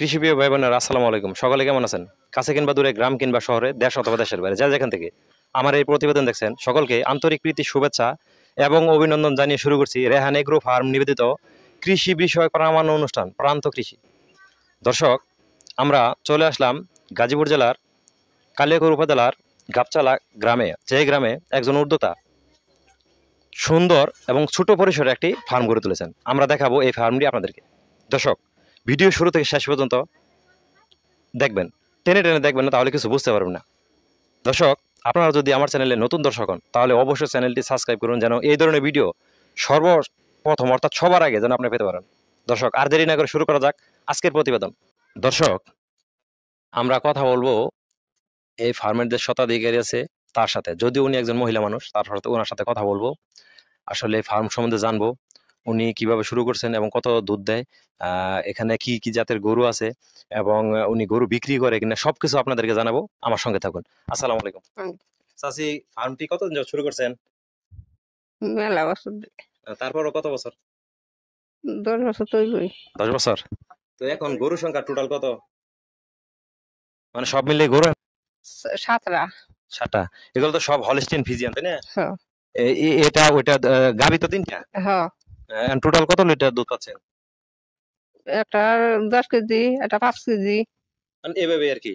কৃষিপ্রিয় ভাই বোনেরা আসসালামু আলাইকুম। সকলে কেমন আছেন? কাছে কিংবা দূরে, গ্রাম কিংবা শহরে, দেশ অথবা দেশের বাইরে, যা যেখান থেকে আমার এই প্রতিবেদন দেখছেন, সকলকে আন্তরিক প্রীতি শুভেচ্ছা এবং অভিনন্দন জানিয়ে শুরু করছি রেহান এগ্রো ফার্ম নিবেদিত কৃষি বিষয়ক প্রামাণ্য অনুষ্ঠান প্রান্ত কৃষি। দর্শক, আমরা চলে আসলাম গাজীপুর জেলার কালিয়াকৈর উপজেলার গাবচালা গ্রামে, যে গ্রামে একজন উদ্যোক্তা সুন্দর এবং ছোট পরিসরে একটি ফার্ম গড়ে তুলেছেন। আমরা দেখাবো এই ফার্মটি আপনাদেরকে। দর্শক, ভিডিও শুরু থেকে শেষ পর্যন্ত দেখবেন, টেনে টেনে দেখবেন না, তাহলে কিছু বুঝতে পারবেন না। দর্শক, আপনারা যদি আমার চ্যানেলে নতুন দর্শক হন, তাহলে অবশ্যই চ্যানেলটি সাবস্ক্রাইব করুন, যেন এই ধরনের ভিডিও সর্বপ্রথম অর্থাৎ সবার আগে যেন আপনি পেতে পারেন। দর্শক, আর দেরি না করে শুরু করা যাক আজকের প্রতিবেদন। দর্শক, আমরা কথা বলবো এই ফার্মের যে শতাধিকারী আছে তার সাথে, যদিও উনি একজন মহিলা মানুষ, তার সাথে ওনার সাথে কথা বলবো, আসলে ফার্ম সম্বন্ধে জানবো, উনি কিভাবে শুরু করছেন এবং কত দুধ দেয়, এখানে কি কি জাতের গরু আছে এবং উনি গরু বিক্রি করে কিনা সবকিছু আপনাদেরকে জানাবো। আমার সঙ্গে থাকুন। আসসালামু আলাইকুম। চাচি, ফার্মটি কতদিন যাবত শুরু করছেন? মেলা বছর তারপরও কত বছর? 10 বছর তৈরি 10 বছর। তো এখন গরুর সংখ্যা টোটাল কত, মানে সব মিলিয়ে গরু? 7টা। 7টা। এগুলো তো সব হলস্টিন ফিজিয়ান, তাই না? হ্যাঁ এটা ওইটা গাভী তো 3টা। হ্যাঁ, টোটাল কত লিটার দুধ পাচ্ছেন? একটা 10 কেজি, একটা 5 কেজি। মানে এভাবে আর কি।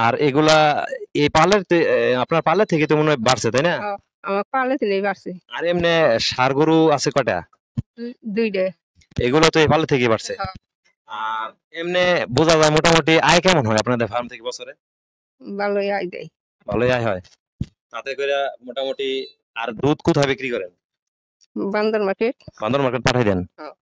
আর এগুলা এই পালের আপনার পালের থেকে তো মনে হয় বাড়ছে, তাই না? হ্যাঁ, আমার পালে তিলেই বাড়ছে। আর এমনি ষাঁড় গরু আছে কয়টা? 2টা। এগুলো তো এই পালে থেকে বাড়ছে। হ্যাঁ, আর এমনি বোঝা যায় মোটামুটি আয় কেমন হয় আপনাদের ফার্ম থেকে বছরে? ভালোই আয় দেয়। ভালোই আয় হয়। তাতে করে মোটামুটি। আর দুধ কোথায় বিক্রি করেন? বান্দর মার্কেট। বান্দর মার্কেট পাঠাই দেন? হ্যাঁ।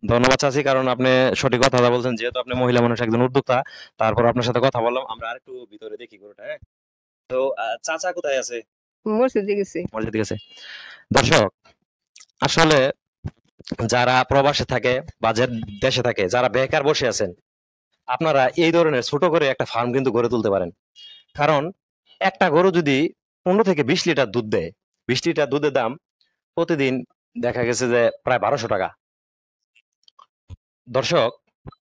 ধন্যবাদ চাচি, কারণ আপনি সঠিক কথা বলছেন, যেহেতু আপনি মহিলা মানুষ, একজন উদ্যোক্তা, তারপর আপনার সাথে কথা বললাম। আমরা আরেকটু ভিতরে দেখি গরুটা। হ্যাঁ, তো চাচা কোথায় আছে? মসজিদে গেছি। মসজিদে গেছে। দর্শক, আসলে যারা প্রবাসে থাকে বা যে দেশে থাকে, যারা বেকার বসে আছেন, আপনারা এই ধরনের ছোট করে একটা ফার্ম কিন্তু গড়ে তুলতে পারেন। কারণ একটা গরু যদি 15 থেকে 20 লিটার দুধ দেয়, 20 লিটার দুধের দাম প্রতিদিন দেখা গেছে যে প্রায় 1200 টাকা। দর্শক,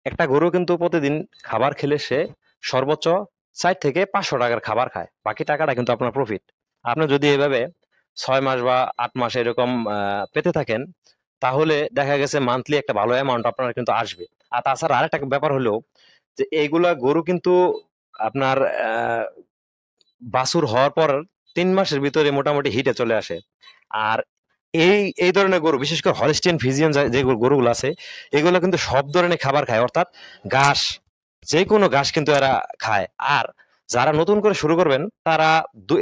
একটা গরু কিন্তু প্রতিদিন খাবার খেলে সে সর্বোচ্চ 4 থেকে 500 টাকার খাবার খায়, বাকি টাকাটা কিন্তু আপনার প্রফিট। আপনি যদি এভাবে 6 মাস বা 8 মাস এরকম পেতে থাকেন, তাহলে দেখা গেছে মান্থলি একটা ভালো অ্যামাউন্ট আপনার কিন্তু আসবে। আর তাছাড়া আরেকটা ব্যাপার হলো যে এইগুলা গরু কিন্তু আপনার বাছুর হওয়ার পর 3 মাসের ভিতরে মোটামুটি হিটে চলে আসে। আর এই ধরনের গরু, বিশেষ করে হলস্টিয়ান ফিজিয়ান যে গরুগুলো আছে, এগুলো কিন্তু সব ধরনের খাবার খায়, অর্থাৎ ঘাস, যে কোনো ঘাস কিন্তু এরা খায়। আর যারা নতুন করে শুরু করবেন, তারা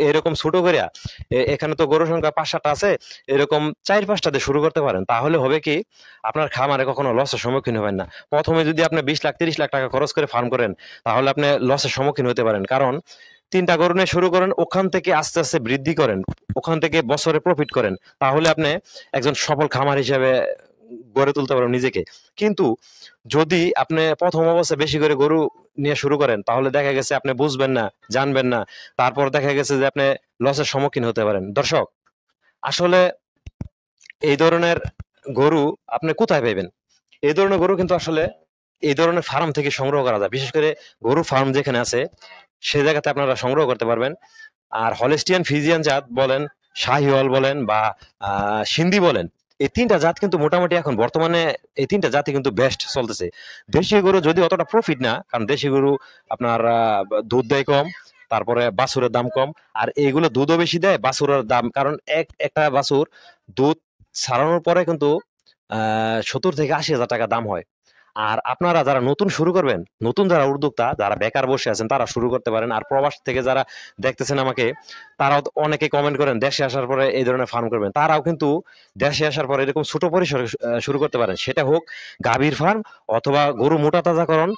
এরকম ছোট করে, এখানে তো গরুর সংখ্যা 5-7টা আছে, এরকম 4-5টা দিয়ে শুরু করতে পারেন। তাহলে হবে কি, আপনার খামারে কখনো লসের সম্মুখীন হবেন না। প্রথমে যদি আপনি 20 লাখ 30 লাখ টাকা খরচ করে ফার্ম করেন, তাহলে আপনি লসের সম্মুখীন হতে পারেন। কারণ 3টা গরু নিয়ে শুরু করেন, ওখান থেকে আস্তে আস্তে বৃদ্ধি করেন, ওখান থেকে বছরে প্রফিট করেন, তাহলে আপনি একজন সফল খামার হিসেবে গড়ে তুলতে পারবেন নিজেকে। কিন্তু যদি আপনি প্রথম অবস্থায় বেশি করে গরু নিয়ে শুরু করেন, তাহলে দেখা গেছে আপনি বুঝবেন না, জানবেন না, তারপর দেখা গেছে যে আপনি লসের সম্মুখীন হতে পারেন। দর্শক, আসলে এই ধরনের গরু আপনি কোথায় পাবেন? এই ধরনের গরু কিন্তু আসলে এই ধরনের ফার্ম থেকে সংগ্রহ করা যায়। বিশেষ করে গরু ফার্ম যেখানে আছে, সে জায়গাতে আপনারা সংগ্রহ করতে পারবেন। আর হলস্টিয়ান ফিজিয়ান জাত বলেন, শাহিওয়াল বলেন বা সিন্ধি বলেন, এই 3টা জাত কিন্তু মোটামুটি এখন বর্তমানে এই 3টা জাতি কিন্তু বেস্ট চলতেছে। দেশি গরু যদি অতটা প্রফিট না, কারণ দেশি গরু আপনার দুধ দেয় কম, তারপরে বাছুরের দাম কম, আর এইগুলো দুধও বেশি দেয়, বাছুরের দাম, কারণ একটা বাছুর দুধ ছাড়ানোর পরে কিন্তু 70 থেকে 80 হাজার টাকা দাম হয়। আর আপনারা যারা নতুন শুরু করবেন, নতুন যারা উদ্যোক্তা, যারা বেকার বসে আছেন, তারা শুরু করতে পারেন। আর প্রবাস থেকে যারা দেখতেছেন আমাকে, তারাও অনেকে কমেন্ট করেন দেশে আসার পরে এই ধরনের ফার্ম করবেন। তারাও কিন্তু দেশে আসার পরে এরকম ছোট পরিসরে শুরু করতে পারেন। সেটা হোক গাভীর ফার্ম, অথবা গরু মোটা তাজাকরণ,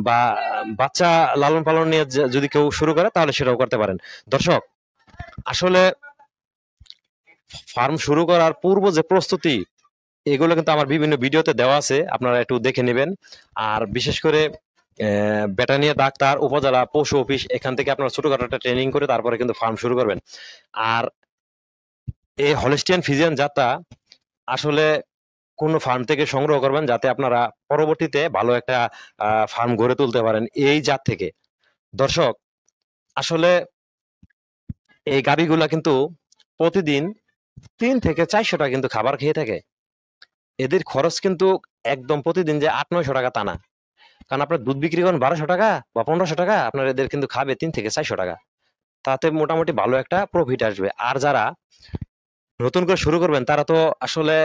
বা বাচ্চা লালন পালন নিয়ে যদি কেউ শুরু করে, তাহলে সেটাও করতে পারেন। দর্শক, আসলে ফার্ম শুরু করার পূর্ব যে প্রস্তুতি, এগুলো কিন্তু আমার বিভিন্ন ভিডিওতে দেওয়া আছে, আপনারা একটু দেখে নেবেন। আর বিশেষ করে ভেটেরিনারি ডাক্তার, উপজেলা পশু অফিস, এখান থেকে আপনারা ছোটখাটো একটা ট্রেনিং করে তারপরে কিন্তু ফার্ম শুরু করবেন। আর এই হলস্টিয়ান ফিজিয়ান জাতটা আসলে কোনো ফার্ম থেকে সংগ্রহ করবেন, যাতে আপনারা পরবর্তীতে ভালো একটা ফার্ম গড়ে তুলতে পারেন এই জাত থেকে। দর্শক, আসলে এই গাভীগুলা কিন্তু প্রতিদিন 300 থেকে 400 টাকা কিন্তু খাবার খেয়ে থাকে। এদের খরচ কিন্তু একদম প্রতিদিন যে 800-900 টাকা তা না। কারণ আপনার দুধ বিক্রি করেন 1200 টাকা বা 1500 টাকা, আপনার এদের কিন্তু খাবে 300 থেকে 400 টাকা। তাতে মোটামুটি ভালো একটা প্রফিট আসবে। আর যারা নতুন করে শুরু করবেন তারা তো আসলে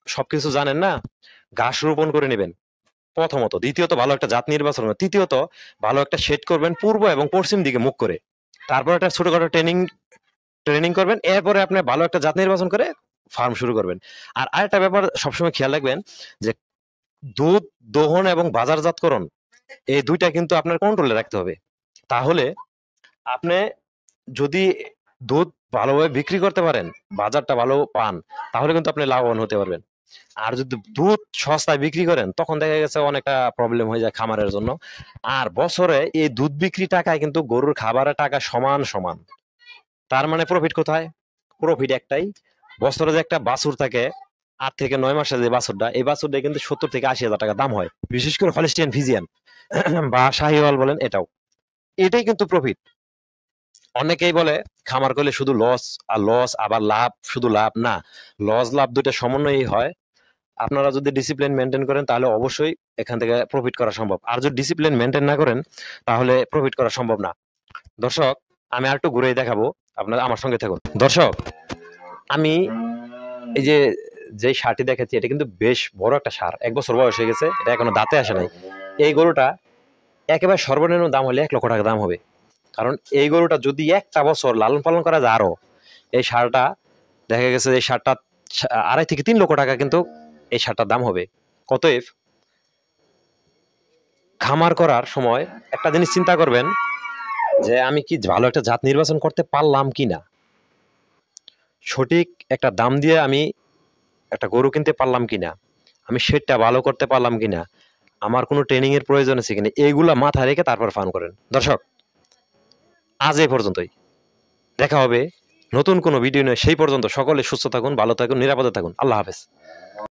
সবকিছু জানেন না, ঘাস রোপণ করে নেবেন প্রথমত, দ্বিতীয়ত ভালো একটা জাত নির্বাচন করবেন, তৃতীয়ত ভালো একটা শেড করবেন পূর্ব এবং পশ্চিম দিকে মুখ করে। তারপর একটা ছোটখাটো ট্রেনিং ট্রেনিং করবেন, এরপরে আপনি ভালো একটা জাত নির্বাচন করে ফার্ম শুরু করবেন। আর আরেকটা ব্যাপার সবসময় খেয়াল রাখবেন যে দুধ দহন এবং বাজারজাতকরণ, এই দুইটা কিন্তু আপনার কন্ট্রোলে রাখতে হবে। তাহলে আপনি যদি দুধ ভালোভাবে বিক্রি করতে পারেন, বাজারটা ভালো পান, তাহলে কিন্তু আপনি লাভবান হতে পারবেন। আর যদি দুধ সস্তায় বিক্রি করেন, তখন দেখা গেছে অনেকটা প্রবলেম হয়ে যায় খামারের জন্য। আর বছরে এই দুধ বিক্রি টাকায় কিন্তু গরুর খাবারের টাকা সমান সমান। তার মানে প্রফিট কোথায়? প্রফিট একটাই, বছরে যে একটা বাছুর থাকে 8 থেকে 9 মাসের যে বাছুরটা, এই বাছুরটা কিন্তু 70 থেকে 80 হাজার টাকা দাম হয়, বিশেষ করে হলিস্টিয়ান ফিজিয়ান বা শাহিওয়াল বলেন, এটাই কিন্তু প্রফিট। অনেকেই বলে খামার করলে শুধু লস আর লস, আবার লাভ, শুধু লাভ না, লস লাভ দুইটা সমন্বয়ই হয়। আপনারা যদি ডিসিপ্লিন মেনটেন করেন তাহলে অবশ্যই এখান থেকে প্রফিট করা সম্ভব। আর যদি ডিসিপ্লিন মেনটেন না করেন তাহলে প্রফিট করা সম্ভব না। দর্শক, আমি আর একটু ঘুরেই দেখাবো, আপনারা আমার সঙ্গে থাকুন। দর্শক, আমি এই যে ষাঁড়টি দেখাচ্ছি, এটা কিন্তু বেশ বড় একটা ষাঁড়, 1 বছর বয়স হয়ে গেছে, এটা এখনো দাঁতে আসে নাই। এই গরুটা একেবারে সর্বনিম্ন দাম হলে 1 লক্ষ টাকা দাম হবে। কারণ এই গরুটা যদি একটা বছর লালন পালন করা যায়, আরো এই ষাঁড়টা দেখা গেছে এই ষাঁড়টা 2.5 থেকে 3 লক্ষ টাকা কিন্তু এই ষাঁড়টার দাম হবে। অতএব খামার করার সময় একটা জিনিস চিন্তা করবেন যে আমি কি ভালো একটা জাত নির্বাচন করতে পারলাম কিনা, সঠিক একটা দাম দিয়ে আমি একটা গরু কিনতে পারলাম কিনা, আমি সেটা ভালো করতে পারলাম কিনা, আমার কোনো ট্রেনিং এর প্রয়োজন আছে কিনা, এইগুলা মাথায় রেখে তারপর ফার্ম করেন। দর্শক, আজ এই পর্যন্তই। দেখা হবে নতুন কোনো ভিডিও নিয়ে। সেই পর্যন্ত সকলে সুস্থ থাকুন, ভালো থাকুন, নিরাপদে থাকুন। আল্লাহ হাফেজ।